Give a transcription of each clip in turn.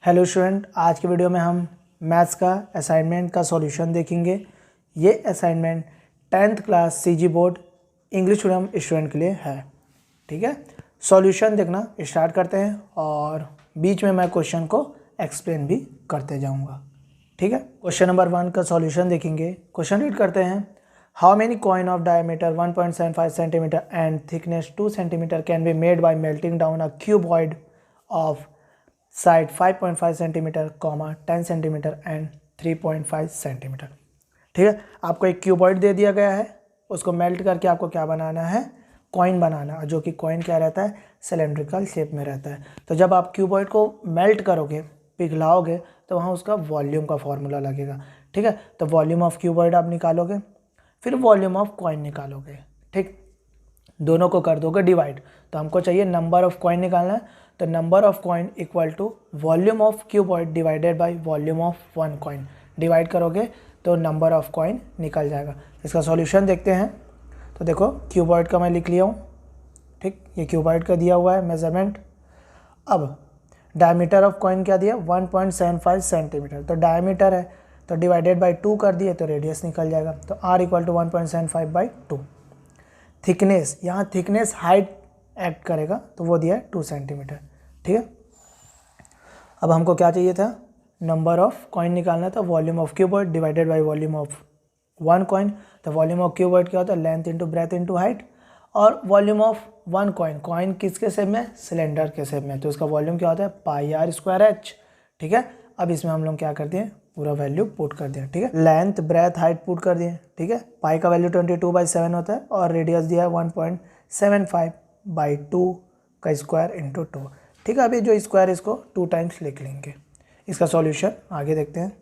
Hello student, आज के video में हम मैथ्स का असाइनमेंट का सॉल्यूशन देखेंगे। ये assignment 10th class CG board English medium student के लिए है। ठीक है, सॉल्यूशन देखना स्टार्ट करते हैं और बीच में मैं क्वेश्चन को एक्सप्लेन भी करते जाऊंगा। ठीक है, क्वेश्चन नंबर 1 का सॉल्यूशन देखेंगे। क्वेश्चन रीड करते हैं। How many coin of diameter 1.75 centimetre and thickness 2 centimetre can be made by melting down a cuboid of side 5.5 centimetre, 10 centimetre and 3.5 centimetre. ठीक है, आपको एक क्यूबॉइड दे दिया गया है, उसको मेल्ट करके आपको क्या बनाना है, कॉइन बनाना, जो कि कॉइन क्या रहता है, सिलेंड्रिकल शेप में रहता है। तो जब आप क्यूबॉइड को मेल्ट करोगे, पिघलाओगे, तो वहाँ उसका वॉल्यूम का फॉर्मूला लगेगा। ठीक है, तो वॉल्यूम ऑफ क्यूबॉइड आप निकालोगे, फिर वॉल्यूम ऑफ कॉइन निकालोगे। ठीक, दोनों को कर दोगे डिवाइड। तो हमको चाहिए नंबर ऑफ कॉइन निकालना है, तो number of coin equal to volume of cuboid divided by volume of one coin. Divide करोगे तो नंबर ऑफ कॉइन निकल जाएगा। इसका सॉल्यूशन देखते हैं। तो देखो, क्यूबॉइड का मैं लिख लिया हूँ। ठीक, ये क्यूबॉइड का दिया हुआ है मेजरमेंट। अब डायमीटर ऑफ कॉइन क्या दिया, 1.75 सेंटीमीटर। तो डायमीटर है तो डिवाइडेड बाई 2 कर दिए तो रेडियस निकल जाएगा। तो r equal to 1.75 by 2। Thickness, यहाँ थिकनेस हाइट एक्ट करेगा तो वो दिया है 2 सेंटीमीटर। ठीक है, अब हमको क्या चाहिए था, नंबर ऑफ कॉइन निकालना था, volume of cuboid divided by volume of one coin. तो वॉल्यूम ऑफ क्यूबॉइड क्या होता है, length into breadth into height, और volume of one coin, coin किसके शेप में, सिलेंडर के शेप में, तो इसका वॉल्यूम क्या होता है, पाई आर स्क्वायर एच। ठीक है, अब इसमें हम लोग क्या कर दिए, पूरा वैल्यू पुट कर दिया। ठीक है, लेंथ ब्रेथ हाइट पुट कर दिए। ठीक है, पाई का वैल्यू 22/7 होता है और रेडियस दिया है 1.75 बाई 2 का स्क्वायर इंटू 2। ठीक है, अभी जो स्क्वायर इसको 2 टाइम्स लिख लेंगे। इसका सॉल्यूशन आगे देखते हैं।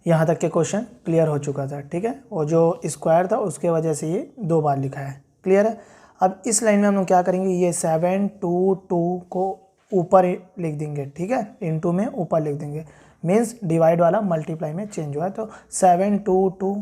यहाँ तक के क्वेश्चन क्लियर हो चुका था। ठीक है, और जो स्क्वायर था उसके वजह से ये 2 बार लिखा है। क्लियर है। अब इस लाइन में हम लोग क्या करेंगे, ये 7 2 2 को ऊपर लिख देंगे। ठीक है, इनटू में ऊपर लिख देंगे, मीन्स डिवाइड वाला मल्टीप्लाई में चेंज हुआ है। तो 7 2 2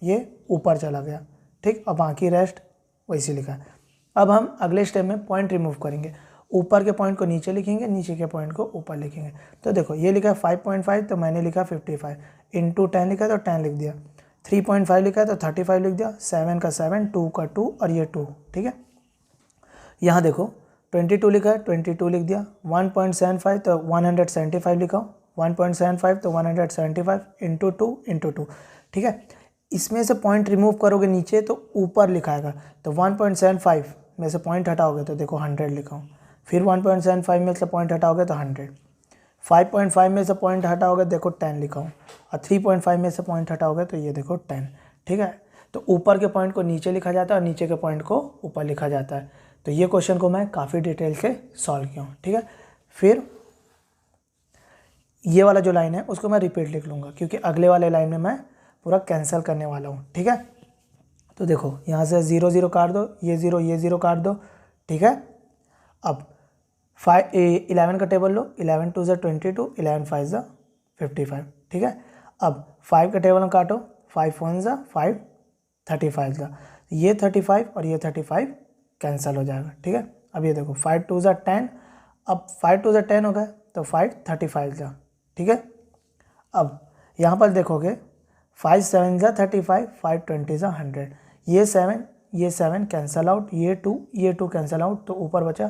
ये ऊपर चला गया। ठीक, और बाकी रेस्ट वैसे लिखा है। अब हम अगले स्टेप में पॉइंट रिमूव करेंगे। ऊपर के पॉइंट को नीचे लिखेंगे, नीचे के पॉइंट को ऊपर लिखेंगे। तो देखो, ये लिखा है 5.5 तो मैंने लिखा 55, इंटू 10 लिखा है तो 10 लिख दिया, 3.5 लिखा है तो 35 लिख दिया, 7 का 7, 2 का 2 और ये 2। ठीक है, यहाँ देखो 22 लिखा है, 22 लिख दिया, 1.75 तो 175 लिखा हूँ, 1.75 तो 175 इंटू 2 इंटू 2। ठीक है, इसमें से पॉइंट रिमूव करोगे नीचे तो ऊपर लिखाएगा, तो 1.75 में से पॉइंट हटाओगे तो देखो 100 लिखा हूँ, फिर 1.75 में से पॉइंट हटाओगे तो 100, 5.5 में से पॉइंट हटाओगे देखो 10 लिखा हूँ, और 3.5 में से पॉइंट हटाओगे तो ये देखो 10। ठीक है, तो ऊपर के पॉइंट को नीचे लिखा जाता है और नीचे के पॉइंट को ऊपर लिखा जाता है। तो ये क्वेश्चन को मैं काफ़ी डिटेल से सॉल्व किया हूँ। ठीक है, फिर ये वाला जो लाइन है उसको मैं रिपीट लिख लूँगा, क्योंकि अगले वाले लाइन में मैं पूरा कैंसिल करने वाला हूँ। ठीक है, तो देखो यहाँ से 0 0 काट दो, ये 0 काट दो। ठीक है, अब 11 का टेबल लो, 11 2 ज़ा 22, 11 5 ज़ा 55। ठीक है, अब 5 का टेबल में काटो, 5 1 ज़ा 5, 35 ज़ा, ये 35 और ये 35 कैंसिल हो जाएगा। ठीक है, अब ये देखो 5 2 ज़ा 10, अब 5 2 ज़ा 10 हो गया तो 5 35 ज़ा। ठीक है, अब यहाँ पर देखोगे 5 7 ज़ा 35, 5 20 ज़ा 100, ये 7 कैंसल आउट, ये 2 कैंसल आउट, तो ऊपर बचा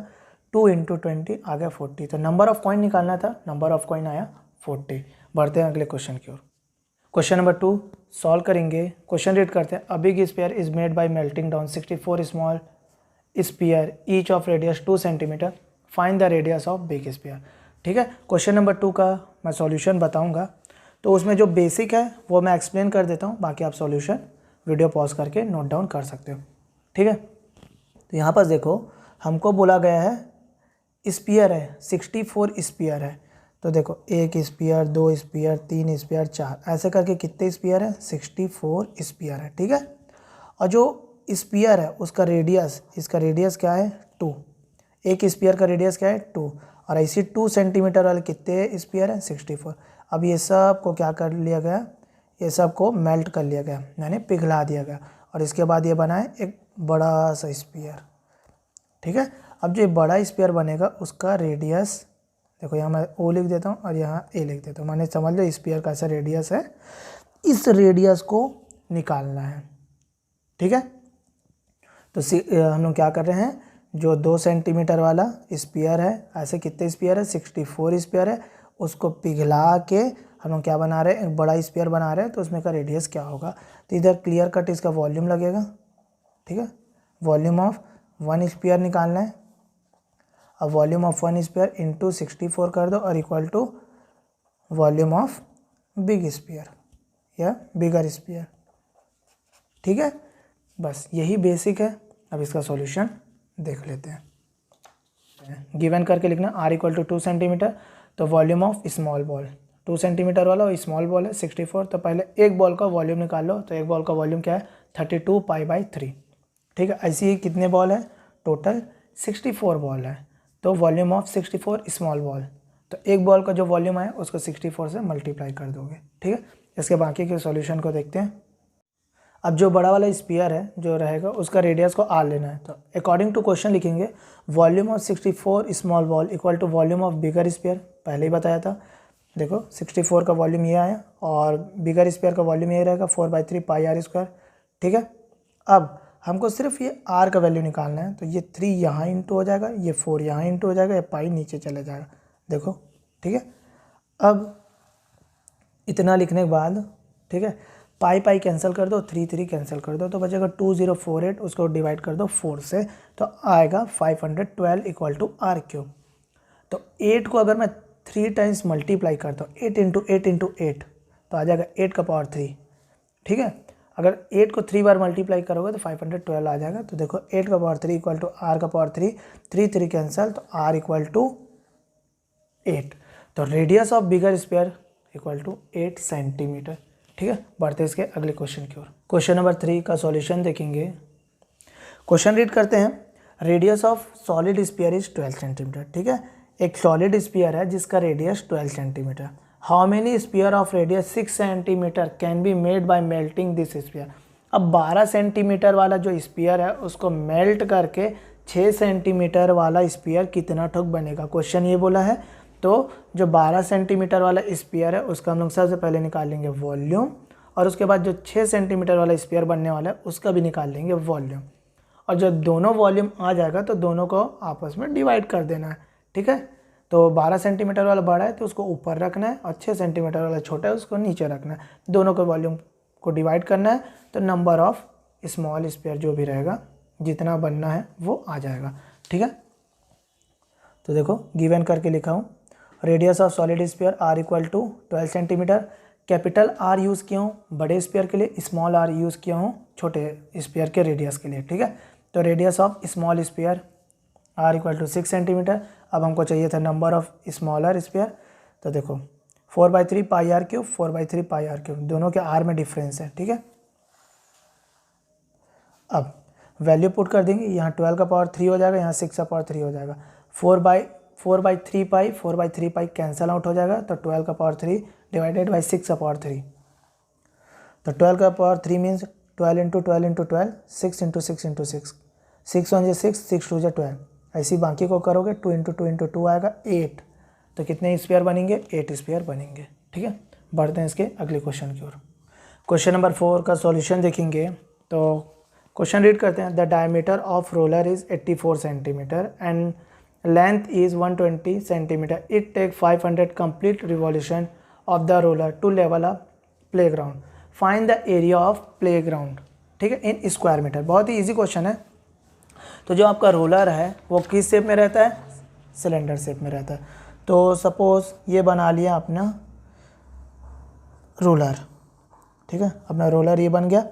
2 इंटू 20 आ गया 40। तो नंबर ऑफ कॉइन निकालना था, नंबर ऑफ कॉइन आया 40। बढ़ते हैं अगले क्वेश्चन की ओर। क्वेश्चन नंबर 2 सॉल्व करेंगे। क्वेश्चन रीड करते हैं। A big sphere is made by melting down 64 small sphere each of radius 2 centimetre, find the radius of big sphere. ठीक है, क्वेश्चन नंबर 2 का मैं सॉल्यूशन बताऊंगा, तो उसमें जो बेसिक है वो मैं एक्सप्लेन कर देता हूँ, बाकी आप सॉल्यूशन वीडियो पॉज करके नोट डाउन कर सकते हो। ठीक है, तो यहाँ पर देखो हमको बोला गया है स्पीयर है, 64 स्पीयर है। तो देखो 1 स्पीयर, 2 स्पीयर, 3 स्पीयर, 4, ऐसे करके कितने स्पीयर है, 64 स्पीयर है। ठीक है, और जो स्पीयर है उसका रेडियस, इसका रेडियस क्या है, 2। एक स्पीयर का रेडियस क्या है, 2, और ऐसी 2 सेंटीमीटर वाले कितने स्पीयर है, 64। अब ये सब को क्या कर लिया गया, ये सब को मेल्ट कर लिया गया, यानी पिघला दिया गया, और इसके बाद ये बना है एक बड़ा सा स्पीयर। ठीक है, अब जो बड़ा स्पीयर बनेगा उसका रेडियस देखो यहाँ मैं ओ लिख देता हूँ और यहाँ ए लिख देता हूँ, माने समझ लो स्फीयर का ऐसा रेडियस है, इस रेडियस को निकालना है। ठीक है, तो हम लोग क्या कर रहे हैं, जो 2 सेंटीमीटर वाला स्फीयर है, ऐसे कितने स्फीयर है, 64 स्फीयर है, उसको पिघला के हम लोग क्या बना रहे हैं, एक बड़ा स्फीयर बना रहे हैं, तो उसमें का रेडियस क्या होगा। तो इधर क्लियर कट इसका वॉल्यूम लगेगा। ठीक है, वॉल्यूम ऑफ 1 स्फीयर निकालना है। अब वॉल्यूम ऑफ 1 स्फीयर इंटू 64 कर दो और equal to volume of big sphere या बिगर स्फीयर। ठीक है, बस यही बेसिक है। अब इसका सॉल्यूशन देख लेते हैं। गिवन करके लिखना r इक्वल टू 2 सेंटीमीटर, तो volume of small ball 2 centimetre वाला और स्मॉल बॉल है 64, तो पहले एक बॉल का वॉल्यूम निकाल लो। तो एक बॉल का वॉल्यूम क्या है, 32 π/3। ठीक है, ऐसे ही कितने बॉल है, टोटल 64 बॉल है, तो वॉल्यूम ऑफ 64 स्मॉल बॉल, तो एक बॉल का जो वॉल्यूम है उसको 64 से मल्टीप्लाई कर दोगे। ठीक है, इसके बाकी के सॉल्यूशन को देखते हैं। अब जो बड़ा वाला स्फीयर है जो रहेगा उसका रेडियस को आर लेना है, तो अकॉर्डिंग टू क्वेश्चन लिखेंगे volume of 64 small ball equal to volume of bigger sphere. पहले ही बताया था, देखो 64 का वॉल्यूम ये आया और बिगर स्फीयर का वॉल्यूम ये रहेगा 4/3 πr²। ठीक है, अब हमको सिर्फ ये r का वैल्यू निकालना है, तो ये 3 यहाँ इंटू हो जाएगा, ये 4 यहाँ इंटू हो जाएगा, ये पाई नीचे चले जाएगा। देखो, ठीक है, अब इतना लिखने के बाद, ठीक है, पाई कैंसिल कर दो, 3 कैंसिल कर दो, तो बचेगा 2048, उसको डिवाइड कर दो 4 से, तो आएगा 512 इक्वल टू r³। तो 8 को अगर मैं 3 टाइम्स मल्टीप्लाई करता हूँ, 8 इंटू 8 इंटू 8, तो आ जाएगा 8 का पावर 3। ठीक है, अगर 8 को 3 बार मल्टीप्लाई करोगे तो 512 आ जाएगा। तो देखो 8 का पावर 3 इक्वल टू r का पावर 3, 3 कैंसिल, तो r इक्वल टू 8। तो radius of bigger sphere equal to 8 centimetre. ठीक है, बढ़ते इसके अगले क्वेश्चन की ओर। क्वेश्चन नंबर 3 का सॉल्यूशन देखेंगे। क्वेश्चन रीड करते हैं। Radius of solid sphere is 12 centimetre. ठीक है, एक सॉलिड स्फीयर है जिसका radius 12 centimetre. How many sphere of radius 6 centimetre can be made by melting this sphere. अब 12 सेंटीमीटर वाला जो स्फीयर है उसको मेल्ट करके 6 सेंटीमीटर वाला स्फीयर कितना ठोक बनेगा, क्वेश्चन ये बोला है। तो जो 12 सेंटीमीटर वाला स्फीयर है उसका हम लोग सबसे पहले निकाल लेंगे वॉल्यूम, और उसके बाद जो 6 सेंटीमीटर वाला स्फीयर बनने वाला है उसका भी निकाल लेंगे वॉल्यूम, और जब दोनों वॉल्यूम आ जाएगा तो दोनों को आपस में डिवाइड कर देना है। ठीक है, तो 12 सेंटीमीटर वाला बड़ा है तो उसको ऊपर रखना है, और 6 सेंटीमीटर वाला छोटा है उसको नीचे रखना है, दोनों को वॉल्यूम को डिवाइड करना है, तो नंबर ऑफ स्मॉल स्फीयर जो भी रहेगा जितना बनना है वो आ जाएगा। ठीक है, तो देखो गिवन करके लिखा हूँ, radius of solid sphere r equal to 12 centimetre. Capital R use किया हूँ बड़े स्फीयर के लिए, स्मॉल r यूज़ किया हूँ छोटे स्फीयर के रेडियस के लिए। ठीक है, तो radius of small sphere r equal to 6 centimetre. अब हमको चाहिए था नंबर ऑफ स्मॉलर स्फीयर, तो देखो 4/3 πr³, 4/3 πr³, दोनों के r में डिफरेंस है। ठीक है, अब वैल्यू पुट कर देंगे, यहाँ 12 का पावर 3 हो जाएगा, यहाँ 6 का पावर 3 हो जाएगा, 4/3 पाई 4/3 पाई कैंसल आउट हो जाएगा, तो 12 का पावर 3 डिवाइडेड बाई 6 का पावर 3, तो 12 का power 3 means 12 into 12 into 12, 6 into 6 into 6, 6 1 6, 6 2 12, ऐसी बाकी को करोगे 2 इंटू 2 इंटू 2 आएगा 8, तो कितने स्फीयर बनेंगे, 8 स्फीयर बनेंगे। ठीक है, बढ़ते हैं इसके अगले क्वेश्चन की ओर। क्वेश्चन नंबर 4 का सॉल्यूशन देखेंगे। तो क्वेश्चन रीड करते हैं। The diameter of roller is 84 centimetre and length is 120 centimeter. It take 500 complete revolution of the roller to level a playground. Find the area of playground. ठीक है, in square metre. बहुत ही easy question है। तो जो आपका roller है वो किस शेप में रहता है, सिलेंडर शेप में रहता है। तो सपोज ये बना लिया अपना रोलर। ठीक है, अपना रोलर ये बन गया।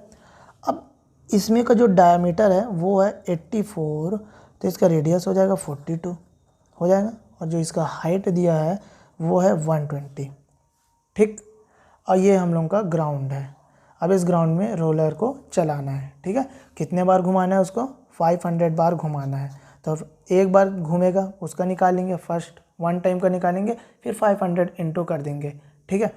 अब इसमें का जो डायमीटर है वो है 84, तो इसका रेडियस हो जाएगा 42 हो जाएगा, और जो इसका हाइट दिया है वो है 120। ठीक, और ये हम लोगों का ग्राउंड है। अब इस ग्राउंड में रोलर को चलाना है। ठीक है, कितने बार घुमाना है उसको, 500 बार घुमाना है। तो एक बार घूमेगा उसका निकालेंगे, फर्स्ट 1 टाइम का निकालेंगे, फिर 500 इंटू कर देंगे। ठीक है,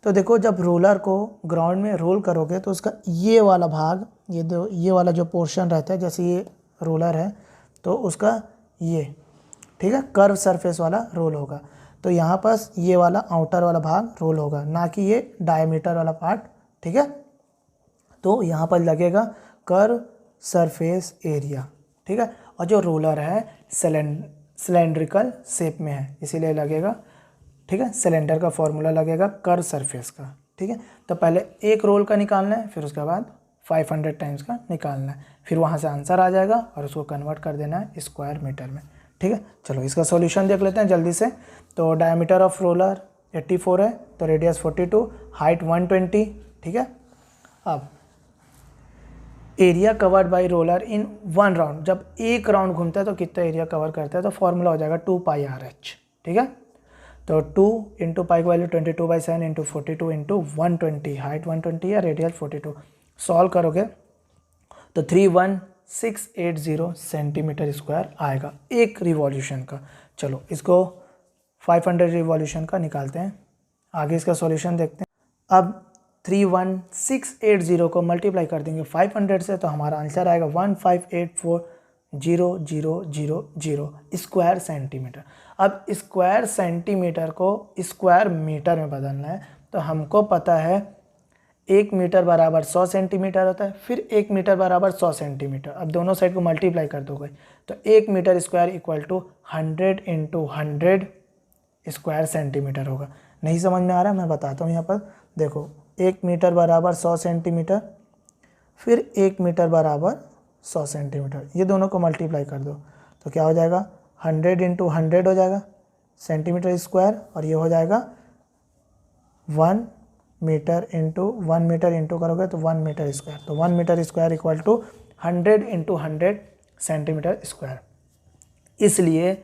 तो देखो जब रोलर को ग्राउंड में रोल करोगे तो उसका ये वाला भाग, ये वाला जो पोर्शन रहता है, जैसे ये रोलर है तो उसका ये, ठीक है, कर्व सरफेस वाला रोल होगा। तो यहाँ पास ये वाला आउटर वाला भाग रोल होगा, ना कि ये डायमीटर वाला पार्ट, ठीक है। तो यहाँ पर लगेगा कर्व सरफेस एरिया, ठीक है। और जो रोलर है सिलेंड्रिकल शेप में है, इसीलिए लगेगा, ठीक है। सिलेंडर का फॉर्मूला लगेगा कर्व सरफेस का, ठीक है। तो पहले एक रोल का निकालना है, फिर उसके बाद 500 टाइम्स का निकालना है, फिर वहाँ से आंसर आ जाएगा और उसको कन्वर्ट कर देना है स्क्वायर मीटर में, ठीक है। चलो इसका सॉल्यूशन देख लेते हैं जल्दी से। तो डायमीटर ऑफ रोलर 84 है, तो रेडियस 42, हाइट 120, ठीक है। अब area covered by roller in 1 round, जब एक राउंड घूमता है तो कितना एरिया कवर करता है, तो फॉर्मूला हो जाएगा 2πRH, ठीक है। तो 2 इंटू पाई की वैल्यू 22/7 इंटू 42 इंटू 120, हाइट 120 है, रेडियस 42, सॉल्व करोगे तो 31680 सेंटीमीटर स्क्वायर आएगा एक रिवॉल्यूशन का। चलो इसको 500 रिवॉल्यूशन का निकालते हैं, आगे इसका सॉल्यूशन देखते हैं। अब 31680 को मल्टीप्लाई कर देंगे 500 से, तो हमारा आंसर आएगा 1584000 स्क्वायर सेंटीमीटर। अब स्क्वायर सेंटीमीटर को स्क्वायर मीटर में बदलना है, तो हमको पता है 1 मीटर बराबर 100 सेंटीमीटर होता है, फिर 1 मीटर बराबर 100 सेंटीमीटर। अब दोनों साइड को मल्टीप्लाई कर दोगे तो 1 metre square equal to 100 into 100 square centimetre होगा। नहीं समझ में आ रहा, मैं बताता हूँ यहाँ पर देखो, 1 मीटर बराबर 100 सेंटीमीटर, फिर 1 मीटर बराबर 100 सेंटीमीटर, ये दोनों को मल्टीप्लाई कर दो तो क्या हो जाएगा 100 इंटू 100 हो जाएगा सेंटीमीटर स्क्वायर, और ये हो जाएगा 1 मीटर इंटू 1 मीटर इंटू करोगे तो 1 मीटर स्क्वायर, तो 1 metre square equal to 100 into 100 centimetre square. इसलिए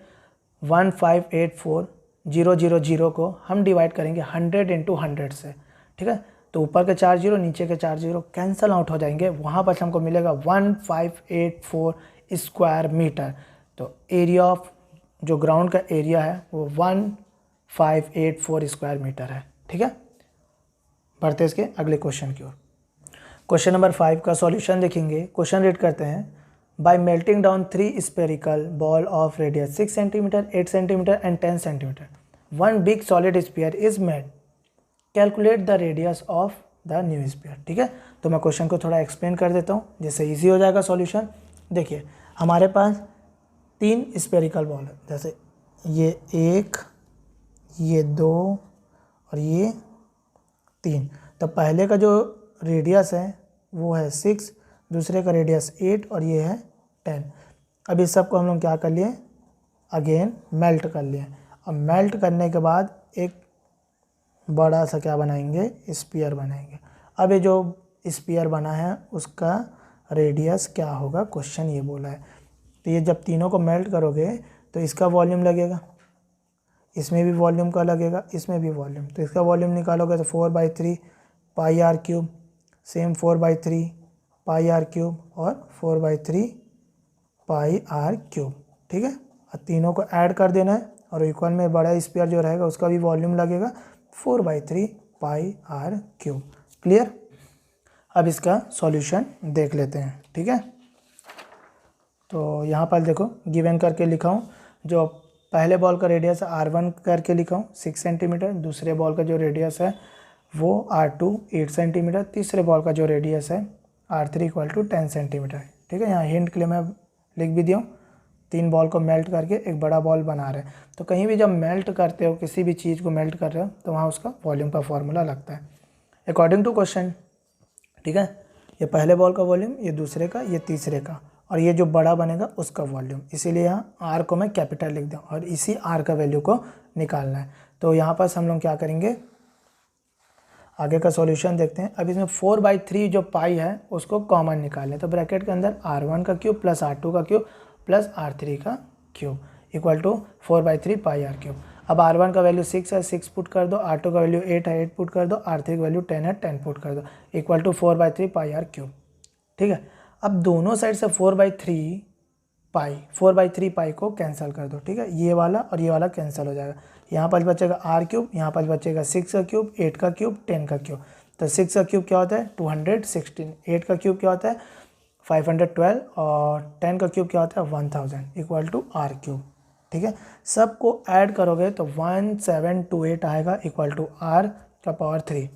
1584000 को हम डिवाइड करेंगे 100 इंटू 100 से, ठीक है। तो ऊपर के 4 जीरो नीचे के 4 जीरो कैंसल आउट हो जाएंगे, वहाँ पर हमको मिलेगा 1584 स्क्वायर मीटर। तो एरिया ऑफ जो ग्राउंड का एरिया है वो 1584 स्क्वायर मीटर है, ठीक है। बढ़ते इसके अगले क्वेश्चन की ओर। क्वेश्चन नंबर 5 का सॉल्यूशन देखेंगे। क्वेश्चन रीड करते हैं, bye melting down 3 spherical ball of radius 6 centimetre, 8 centimetre and 10 centimetre, 1 big solid sphere is made, calculate the radius of the new sphere, ठीक है। तो मैं क्वेश्चन को थोड़ा एक्सप्लेन कर देता हूँ जिससे इजी हो जाएगा सॉल्यूशन। देखिए हमारे पास 3 स्पेरिकल बॉल है, जैसे ये 1, ये 2 और ये 3। तो पहले का जो रेडियस है वो है 6, दूसरे का रेडियस 8 और ये है 10। अब इस सब को हम लोग क्या कर लिए, अगेन मेल्ट कर लिए, और मेल्ट करने के बाद एक बड़ा सा क्या बनाएंगे, स्फीयर बनाएंगे। अब ये जो स्फीयर बना है उसका रेडियस क्या होगा, क्वेश्चन ये बोला है। तो ये जब तीनों को मेल्ट करोगे तो इसका वॉल्यूम लगेगा, इसमें भी वॉल्यूम का लगेगा, इसमें भी वॉल्यूम, तो इसका वॉल्यूम निकालोगे तो 4/3 pi are cube, same 4/3 pi are cube और 4/3 पाई आर क्यूब, ठीक है। और तीनों को ऐड कर देना है, और इक्वल में बड़ा स्फीयर जो रहेगा उसका भी वॉल्यूम लगेगा 4/3 पाई आर क्यूब। क्लियर। अब इसका सॉल्यूशन देख लेते हैं, ठीक है। तो यहाँ पर देखो गिवन करके लिखा हूँ, जो पहले बॉल का रेडियस R1 करके लिखा हूँ 6 सेंटीमीटर, दूसरे बॉल का जो रेडियस है वो R2 8 सेंटीमीटर, तीसरे बॉल का जो रेडियस है R3 इक्वल टू 10 सेंटीमीटर, ठीक है। यहाँ हिंट के लिए मैं लिख भी दिया हूँ, 3 बॉल को मेल्ट करके एक बड़ा बॉल बना रहे हैं। तो कहीं भी जब मेल्ट करते हो, किसी भी चीज़ को मेल्ट कर रहे हो, तो वहाँ उसका वॉल्यूम का फॉर्मूला लगता है अकॉर्डिंग टू क्वेश्चन, ठीक है। ये पहले बॉल का वॉल्यूम, ये दूसरे का, ये तीसरे का, और ये जो बड़ा बनेगा उसका वॉल्यूम, इसीलिए यहाँ R को मैं कैपिटल लिख दूँ और इसी R का वैल्यू को निकालना है। तो यहाँ पर हम लोग क्या करेंगे, आगे का सॉल्यूशन देखते हैं। अब इसमें 4/3 जो पाई है उसको कॉमन निकालें, तो ब्रैकेट के अंदर R1 का क्यूब प्लस R2 का क्यूब प्लस R3 का cube equal to 4/3 pi are cube. अब R1 का वैल्यू 6 है, 6 पुट कर दो, R2 का वैल्यू 8 है, 8 पुट कर दो, R3 का वैल्यू 10 है, 10 पुट कर दो, equal to 4/3 pi are cube, ठीक है। अब दोनों साइड से 4/3 पाई को कैंसिल कर दो, ठीक है। ये वाला और ये वाला कैंसिल हो जाएगा, यहाँ पर बचेगा R क्यूब, यहाँ पर बचेगा 6 का क्यूब, 8 का क्यूब, 10 का क्यूब। तो 6 का क्यूब क्या होता है 216, 8 का क्यूब क्या होता है 512 और 10 का क्यूब क्या होता है 1000 इक्वल टू R क्यूब, ठीक है। सबको ऐड करोगे तो 1728 आएगा इक्वल टू r का पावर 3।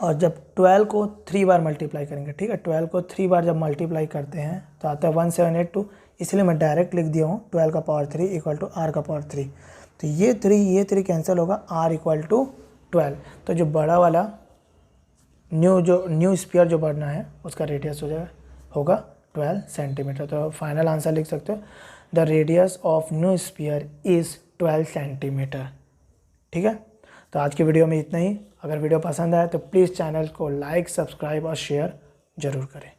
और जब 12 को 3 बार मल्टीप्लाई करेंगे, ठीक है, 12 को 3 बार जब मल्टीप्लाई करते हैं तो आता है 1782, इसलिए मैं डायरेक्ट लिख दिया हूँ 12 का पावर 3 इक्वल टू r का पावर 3। तो ये 3 कैंसिल होगा, r इक्वल टू 12। तो जो बड़ा वाला न्यू स्फीयर जो बढ़ना है उसका रेडियस होगा 12 सेंटीमीटर। तो फाइनल आंसर लिख सकते हो, the radius of new sphere is 12 centimetre. ठीक है, तो आज की वीडियो में इतना ही। अगर वीडियो पसंद आए तो प्लीज़ चैनल को लाइक, सब्सक्राइब और शेयर ज़रूर करें।